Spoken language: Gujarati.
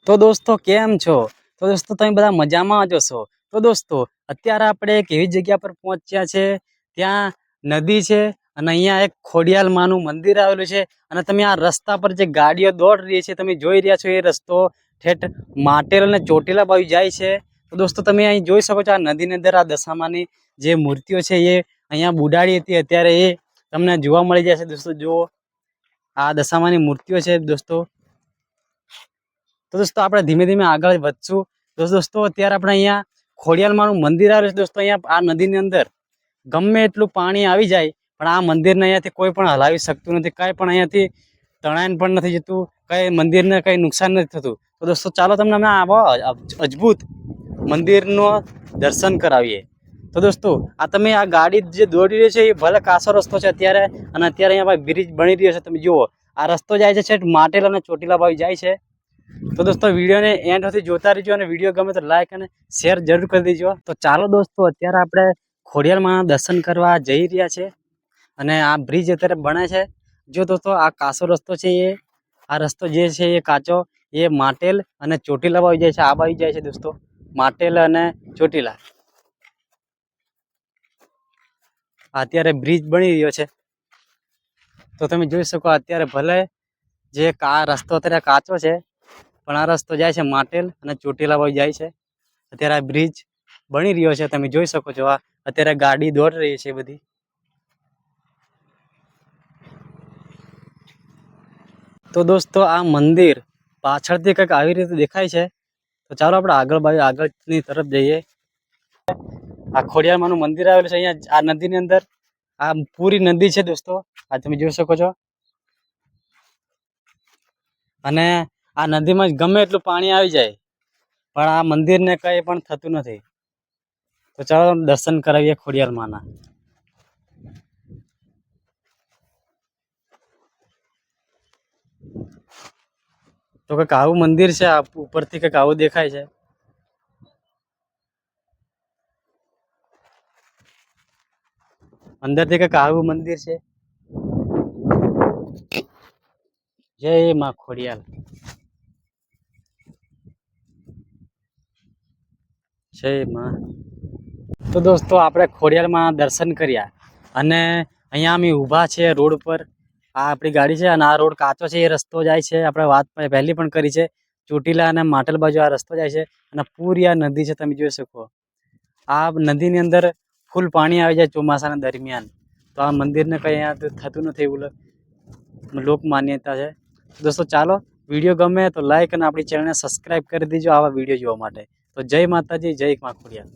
તો દોસ્તો કેમ છો? તો દોસ્તો તમે બધા મજામાં જ હશો. તો દોસ્તો અત્યારે આપણે એક એવી જગ્યા પર પહોંચ્યા છે, ત્યાં નદી છે અને અહીંયા એક ખોડિયાલ માનું મંદિર આવેલું છે. અને તમે આ રસ્તા પર જે ગાડીઓ દોડ રહી છે તમે જોઈ રહ્યા છો, એ રસ્તો ઠેઠ માટેલ અને ચોટીલા બાજુ જાય છે. તો દોસ્તો તમે અહીં જોઈ શકો છો, આ નદીની અંદર આ દશામાની જે મૂર્તિઓ છે એ અહીંયા બુડાડી હતી, અત્યારે એ તમને જોવા મળી જશે. દોસ્તો જુઓ, આ દશામાની મૂર્તિઓ છે દોસ્તો. તો દોસ્તો આપણે ધીમે ધીમે આગળ વધશું. દોસ્તો અત્યારે આપણે અહીંયા ખોડિયાલમાનું મંદિર આવેલું છે. દોસ્તો અહીંયા આ નદીની અંદર ગમે એટલું પાણી આવી જાય પણ આ મંદિરને અહીંયાથી કોઈ પણ હલાવી શકતું નથી, કાંઈ પણ અહીંયાથી તણાઈને પણ નથી જતું, કંઈ મંદિરને કંઈ નુકસાન નથી થતું. તો દોસ્તો ચાલો તમને અમે આવા અદ્ભુત મંદિરનો દર્શન કરાવીએ. તો દોસ્તો આ તમે આ ગાડી જે દોડી રહી છે એ ભલે કાસો રસ્તો છે અત્યારે, અને અત્યારે અહીંયા બ્રિજ બની રહ્યો છે. તમે જુઓ, આ રસ્તો જાય છે છેક માટેલ અને ચોટીલા બાજુ જાય છે. તો દોસ્તો વિડીયોને એન્ડ સુધી જોતા રહેજો, અને વિડીયો ગમે તો લાઈક અને શેર જરૂર કરી દેજો. તો ચાલો દોસ્તો અત્યારે આપણે ખોડિયાલમાં દર્શન કરવા જઈ રહ્યા છે, અને આ બ્રિજ અત્યારે બને છે. જો દોસ્તો આ કાસો રસ્તો છે, આ રસ્તો જે છે એ કાચો એ માટેલ અને ચોટીલા બાજુ જાય છે. આ બાજુ જાય છે દોસ્તો, માટેલ અને ચોટીલા. અત્યારે બ્રિજ બની રહ્યો છે. તો તમે જોઈ શકો અત્યારે ભલે જે રસ્તો અત્યારે કાચો છે, પણ આ રસ્તો જાય છે માટેલ અને ચોટીલા બાજુ જાય છે. અત્યારે આ બ્રિજ બની રહ્યો છે, તમે જોઈ શકો છો. આ અત્યારે ગાડી દોડ રહી છે બધી. તો દોસ્તો આ મંદિર પાછળથી કંઈક આવી રીતે દેખાય છે. તો ચાલો આપણે આગળની તરફ જઈએ. આ ખોડિયાલમાનું મંદિર આવેલું છે અહીંયા આ નદીની અંદર. આ પૂરી નદી છે દોસ્તો, આ તમે જોઈ શકો છો. અને આ નદીમાં ગમે એટલું પાણી આવી જાય પણ આ મંદિરને કંઈ પણ થતું નથી. તો ચાલો દર્શન કરાવીએ ખોડિયાલમાના. તો કંઈક આવું મંદિર છે, આ ઉપરથી કંઈક આવું દેખાય છે. અંદરથી કંઈક આવું મંદિર છે. જય માં ખોડિયાલ. જય માં. તો દોસ્તો આપણે ખોડિયાલમાં દર્શન કર્યા, અને અહીંયા અમે ઊભા છે રોડ પર. આ આપણી ગાડી છે, અને આ રોડ કાચો છે, એ રસ્તો જાય છે. આપણે વાત પહેલી પણ કરી છે, ચોટીલા અને માટેલ બાજુ આ રસ્તો જાય છે. અને પૂરી આ નદી છે, તમે જોઈ શકો. આ નદીની અંદર ફૂલ પાણી આવી જાય ચોમાસાના દરમિયાન. તો આ મંદિરને કંઈ અહીંયા થતું નથી, એવું લોક માન્યતા છે. દોસ્તો ચાલો, વિડીયો ગમે તો લાઈક અને આપણી ચેનલને સબસ્ક્રાઈબ કરી દેજો આવા વિડીયો જોવા માટે. તો જય માતાજી, જય માં ખોડિયાલ.